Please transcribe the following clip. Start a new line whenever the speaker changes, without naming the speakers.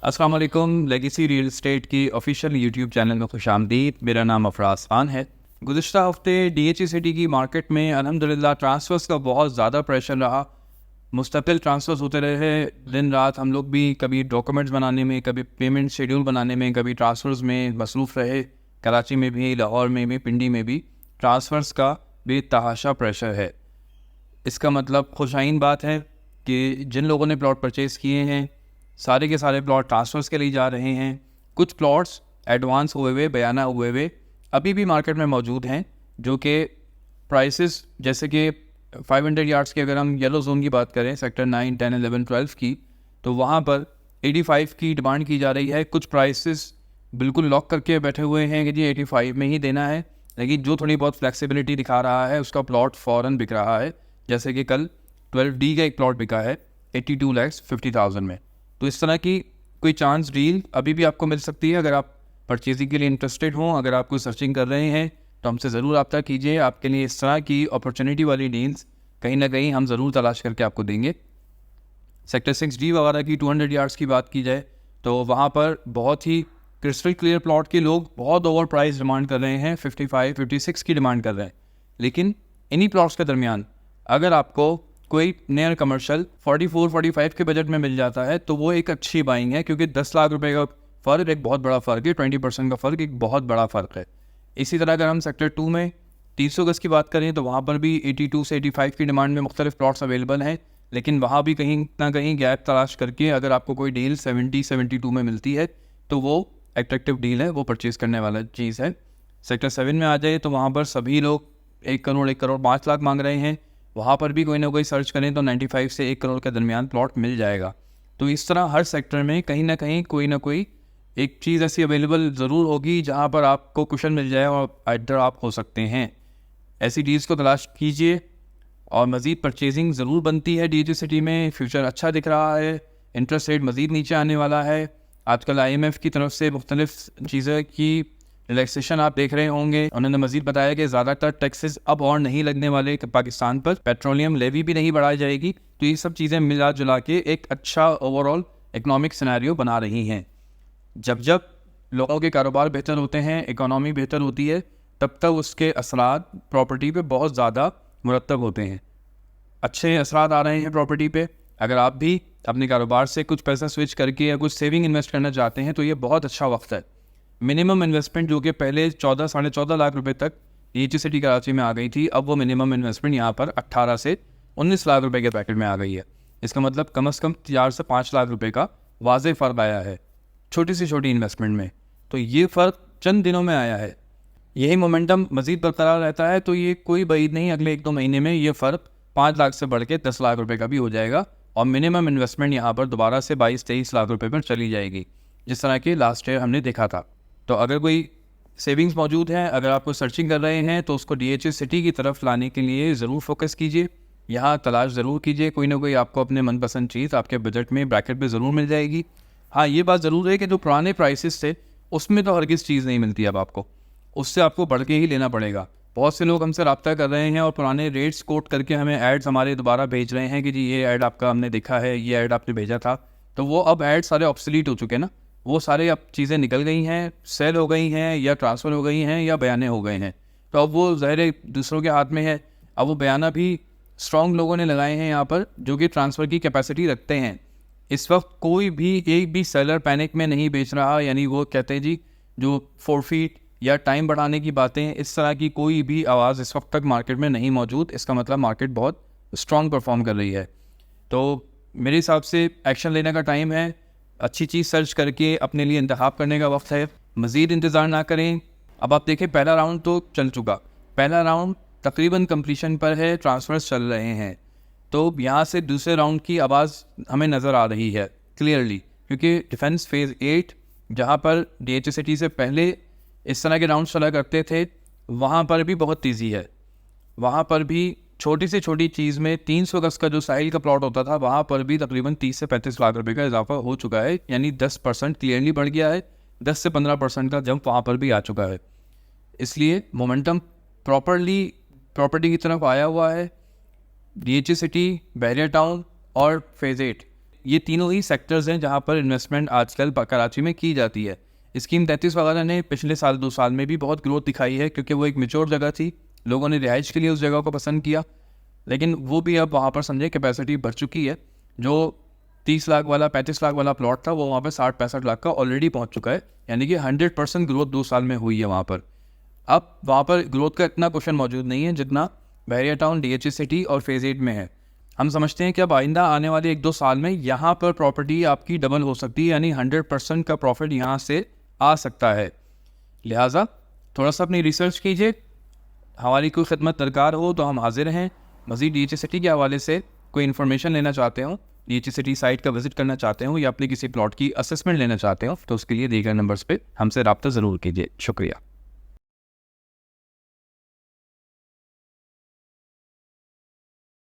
अस्सलाम वालेकुम। Legacy real estate की ऑफिशियल यूट्यूब चैनल में खुशामदीद। मेरा नाम अफराज खान है। गुज़िश्ता हफ्ते डीएचई सिटी की मार्केट में अल्हम्दुलिल्लाह ट्रांसफ़र्स का बहुत ज़्यादा प्रेशर रहा। मुस्तकिल ट्रांसफ़र्स होते रहे दिन रात। हम लोग भी कभी डॉक्यूमेंट्स बनाने में, कभी पेमेंट शेड्यूल बनाने में, कभी ट्रांसफ़र्स में मसरूफ़ रहे। कराची में भी, लाहौर में भी, पिंडी में भी ट्रांसफ़र्स का बेतहाशा प्रेशर है। इसका मतलब खुशाइन बात है कि जिन लोगों ने प्लॉट परचेज़ किए हैं सारे के सारे प्लॉट ट्रांसफ़र्स के लिए जा रहे हैं। कुछ प्लॉट्स एडवांस हुए हुए, बयाना हुए हुए अभी भी मार्केट में मौजूद हैं, जो कि प्राइसेस जैसे कि 500 यार्ड्स की अगर हम येलो जोन की बात करें, सेक्टर 9, 10, 11, 12 की, तो वहाँ पर 85 की डिमांड की जा रही है। कुछ प्राइसेस बिल्कुल लॉक करके बैठे हुए हैं कि जी 85 में ही देना है, लेकिन जो थोड़ी बहुत फ्लेक्सिबिलिटी दिखा रहा है उसका प्लॉट फ़ौरन बिक रहा है। जैसे कि कल 12D का एक प्लॉट बिका है 82,50,000 में। तो इस तरह की कोई चांस डील अभी भी आपको मिल सकती है। अगर आप परचेजिंग के लिए इंटरेस्टेड हों, अगर आप कोई सर्चिंग कर रहे हैं, तो हमसे ज़रूर रब्ता कीजिए। आपके लिए इस तरह की अपॉर्चुनिटी वाली डील्स कहीं ना कहीं हम ज़रूर तलाश करके आपको देंगे। सेक्टर 6D वगैरह की 200 यार्ड्स की बात की जाए तो वहाँ पर बहुत ही क्रिस्टल क्लियर प्लॉट के लोग बहुत ओवर प्राइस डिमांड कर रहे हैं, 55, 56 की डिमांड कर रहे हैं। लेकिन इन्हीं प्लॉट्स के दरमियान अगर आपको कोई नियर कमर्शियल 44, 45 के बजट में मिल जाता है तो वो एक अच्छी बाइंग है, क्योंकि 10 लाख रुपए का फ़र्क एक बहुत बड़ा फ़र्क है। 20% का फ़र्क एक बहुत बड़ा फ़र्क है। इसी तरह अगर हम सेक्टर 2 में 300 गज़ की बात करें तो वहाँ पर भी 82 से 85 की डिमांड में मुख्तलिफ प्लॉट्स अवेलेबल हैं। लेकिन वहाँ भी कहीं ना कहीं गैप तलाश करके अगर आपको कोई डील 70, 72 में मिलती है तो वो एट्रैक्टिव डील है, वो परचेज़ करने वाला चीज़ है। सेक्टर 7 में आ जाए तो वहाँ पर सभी लोग 1 करोड़, 1 करोड़ 5 लाख मांग रहे हैं। वहाँ पर भी कोई ना कोई सर्च करें तो 95 से 1 करोड़ के दरमियान प्लॉट मिल जाएगा। तो इस तरह हर सेक्टर में कहीं ना कोई एक चीज़ ऐसी अवेलेबल ज़रूर होगी जहाँ पर आपको कुशन मिल जाए और एडर आप हो सकते हैं। ऐसी डील्स को तलाश कीजिए और मज़ीद परचेजिंग ज़रूर बनती है। डीएचई सिटी में फ्यूचर अच्छा दिख रहा है, इंटरेस्ट रेट मज़ीद नीचे आने वाला है। आजकल IMF की तरफ से मुख्तलिफ चीज़ें की रिलैक्सेशन आप देख रहे होंगे। उन्होंने मज़ीद बताया कि ज़्यादातर टैक्सेस अब और नहीं लगने वाले पाकिस्तान पर, पेट्रोलियम लेवी भी नहीं बढ़ाई जाएगी। तो ये सब चीज़ें मिला जुला के एक अच्छा ओवरऑल इकनॉमिक सिनेरियो बना रही हैं। जब जब लोगों के कारोबार बेहतर होते हैं, इकोनॉमी बेहतर होती है, तब तक उसके असरात प्रॉपर्टी पे बहुत ज़्यादा मुरतब होते हैं। अच्छे असरात आ रहे हैं प्रॉपर्टी पे। अगर आप भी अपने कारोबार से कुछ पैसा स्विच करके या कुछ सेविंग इन्वेस्ट करना चाहते हैं तो ये बहुत अच्छा वक्त है। मिनिमम इन्वेस्टमेंट जो कि पहले 14, 14.5 लाख रुपए तक डीएचई सिटी कराची में आ गई थी, अब वो मिनिमम इन्वेस्टमेंट यहाँ पर 18 से 19 लाख रुपए के पैकेट में आ गई है। इसका मतलब कम से कम 4 से 5 लाख रुपए का वाज़ेह फ़र्क आया है छोटी से छोटी इन्वेस्टमेंट में। तो ये फ़र्क चंद दिनों में आया है। यही मोमेंटम मज़ीद बरकरार रहता है तो ये कोई बईद नहीं, अगले 1-2 महीने में ये फ़र्क 5 लाख से बढ़ के 10 लाख रुपए का भी हो जाएगा और मिनिमम इन्वेस्टमेंट यहाँ पर दोबारा से 22-23 लाख रुपए पर चली जाएगी, जिस तरह की लास्ट ईयर हमने देखा था। तो अगर कोई सेविंग्स मौजूद है, अगर आप कोई सर्चिंग कर रहे हैं तो उसको डीएचई सिटी की तरफ लाने के लिए ज़रूर फोकस कीजिए। यहाँ तलाश ज़रूर कीजिए, कोई ना कोई आपको अपने मनपसंद चीज़ आपके बजट में ब्रैकेट पे ज़रूर मिल जाएगी। हाँ, ये बात ज़रूर है कि जो पुराने प्राइसेस थे उसमें तो हरगिज़ चीज़ नहीं मिलती अब आपको, उससे आपको बढ़ के ही लेना पड़ेगा। बहुत से लोग हमसे रब्ता कर रहे हैं और पुराने रेट्स कोट करके हमें एड्स हमारे दोबारा भेज रहे हैं कि जी ये ऐड आपका हमने देखा है, ये ऐड आपने भेजा था। तो वो अब ऐड सारे ऑब्सोलीट हो चुके हैं ना, वो सारे अब चीज़ें निकल गई हैं, सेल हो गई हैं या ट्रांसफ़र हो गई हैं या बयाने हो गए हैं। तो अब वो ज़ाहिर दूसरों के हाथ में है। अब वो बयाना भी स्ट्रॉन्ग लोगों ने लगाए हैं यहाँ पर जो कि ट्रांसफ़र की कैपेसिटी रखते हैं। इस वक्त कोई भी एक भी सेलर पैनिक में नहीं बेच रहा, यानी वो कहते हैं जी जो फोरफीट या टाइम बढ़ाने की बातें, इस तरह की कोई भी आवाज़ इस वक्त तक मार्केट में नहीं मौजूद। इसका मतलब मार्केट बहुत स्ट्रॉन्ग परफॉर्म कर रही है। तो मेरे हिसाब से एक्शन लेने का टाइम है। अच्छी चीज़ सर्च करके अपने लिए इंतखाब करने का वक्त है। मज़ीद इंतज़ार ना करें। अब आप देखें पहला राउंड तो चल चुका, पहला राउंड तकरीबन कंप्लीशन पर है, ट्रांसफ़र्स चल रहे हैं। तो यहाँ से दूसरे राउंड की आवाज़ हमें नज़र आ रही है क्लियरली, क्योंकि डिफेंस फेज़ 8 जहाँ पर डीएचई सिटी से पहले इस तरह के राउंड चला करते थे, वहाँ पर भी बहुत तेज़ी है। वहाँ पर भी छोटी से छोटी चीज़ में 300 गज़ का जो साहिल का प्लॉट होता था, वहाँ पर भी तकरीबन 30 से 35 लाख रुपए का इजाफा हो चुका है, यानी 10% क्लियरली बढ़ गया है। 10 से 15% का जंप वहाँ पर भी आ चुका है। इसलिए मोमेंटम प्रॉपरली प्रॉपर्टी की तरफ आया हुआ है। डीएचई सिटी, बैरियर टाउन और फेज़ 8 ये तीनों ही सेक्टर्स हैं जहाँ पर इन्वेस्टमेंट आजकल कराची में की जाती है। स्कीम 33 वगैरह ने पिछले साल 2 साल में भी बहुत ग्रोथ दिखाई है, क्योंकि वो एक मेच्योर जगह थी, लोगों ने रिहाइश के लिए उस जगह को पसंद किया। लेकिन वो भी अब वहाँ पर समझे कैपेसिटी बढ़ चुकी है। जो 30 लाख वाला 35 लाख वाला प्लॉट था वो वहाँ पर 60-65 लाख का ऑलरेडी पहुँच चुका है, यानी कि 100% ग्रोथ 2 साल में हुई है वहाँ पर। अब वहाँ पर ग्रोथ का इतना क्वेश्चन मौजूद नहीं है जितना बहरिया टाउन, DHA सिटी और फेज़ 8 में है। हम समझते हैं कि अब आइंदा आने वाले 1-2 साल में यहाँ पर प्रॉपर्टी आपकी डबल हो सकती है, यानी 100% का प्रॉफिट यहाँ से आ सकता है। लिहाजा थोड़ा सा अपनी रिसर्च कीजिए। हमारी कोई खिदमत दरकार हो तो हम हाजिर हैं। मज़ीद DHA सिटी के हवाले से कोई इन्फॉर्मेशन लेना चाहते हो, DHA सिटी साइट का विजिट करना चाहते हो या अपने किसी प्लॉट की असेसमेंट लेना चाहते हो तो उसके लिए दिए गए नंबर्स पे हमसे रब्ता ज़रूर कीजिए। शुक्रिया।